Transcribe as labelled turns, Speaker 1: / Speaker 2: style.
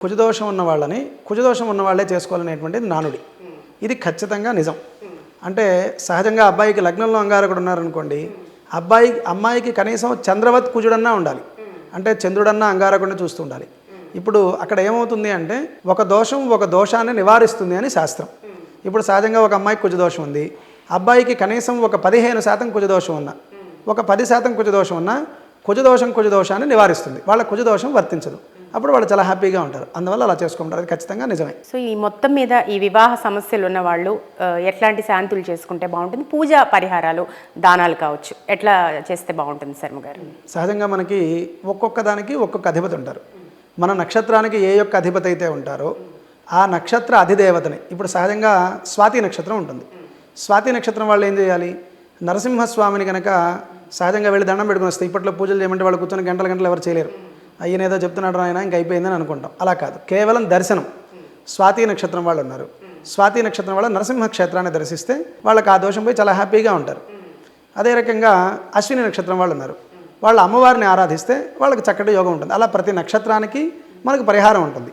Speaker 1: కుజదోషం ఉన్న వాళ్ళని కుజదోషం ఉన్న వాళ్ళే చేసుకోవాలనేటువంటిది నానుడి. ఇది ఖచ్చితంగా నిజం. అంటే సహజంగా అబ్బాయికి లగ్నంలో అంగారకుడు ఉన్నారనుకోండి, అమ్మాయికి కనీసం చంద్రవత్ కుజుడన్నా ఉండాలి. అంటే చంద్రుడన్నా అంగారకుడిని చూస్తూ ఉండాలి. ఇప్పుడు అక్కడ ఏమవుతుంది అంటే ఒక దోషం ఒక దోషాన్ని నివారిస్తుంది అని శాస్త్రం. ఇప్పుడు సహజంగా ఒక అమ్మాయికి కుజదోషం ఉంది, అబ్బాయికి కనీసం ఒక 15% కుజదోషం ఉన్నా, ఒక 10% కుజదోషం ఉన్నా కుజదోషాన్ని నివారిస్తుంది. వాళ్ళ కుజదోషం వర్తించదు. అప్పుడు వాళ్ళు చాలా హ్యాపీగా ఉంటారు. అందువల్ల అలా చేసుకుంటారు. అది ఖచ్చితంగా నిజమే.
Speaker 2: సో ఈ మొత్తం మీద ఈ వివాహ సమస్యలు ఉన్న వాళ్ళు ఎట్లాంటి శాంతులు చేసుకుంటే బాగుంటుంది? పూజా పరిహారాలు, దానాలు కావచ్చు, ఎట్లా చేస్తే బాగుంటుంది శర్మ గారు?
Speaker 1: సహజంగా మనకి ఒక్కొక్క దానికి ఒక్కొక్క అధిపతి ఉంటారు. మన నక్షత్రానికి ఏ యొక్క అధిపతి అయితే ఉంటారో ఆ నక్షత్ర అధిదేవతని, ఇప్పుడు సహజంగా స్వాతి నక్షత్రం ఉంటుంది. స్వాతి నక్షత్రం వాళ్ళు ఏం చేయాలి? నరసింహస్వామిని కనుక సహజంగా వెళ్ళి దండం పెట్టుకుని వస్తే, ఇప్పట్లో పూజలు చేయమంటే వాళ్ళు కూర్చొని గంటలు ఎవరు చేయలేరు. అయ్యనేదో చెప్తున్నాడు ఆయన, ఇంక అయిపోయిందని అనుకుంటాం. అలా కాదు, కేవలం దర్శనం. స్వాతి నక్షత్రం వాళ్ళు ఉన్నారు, స్వాతి నక్షత్రం వాళ్ళ నరసింహ క్షేత్రాన్ని దర్శిస్తే వాళ్ళకి ఆ దోషం పోయి చాలా హ్యాపీగా ఉంటారు. అదే రకంగా అశ్విని నక్షత్రం వాళ్ళు ఉన్నారు, వాళ్ళు అమ్మవారిని ఆరాధిస్తే వాళ్ళకి చక్కటి యోగం ఉంటుంది. అలా ప్రతి నక్షత్రానికి మనకు పరిహారం ఉంటుంది.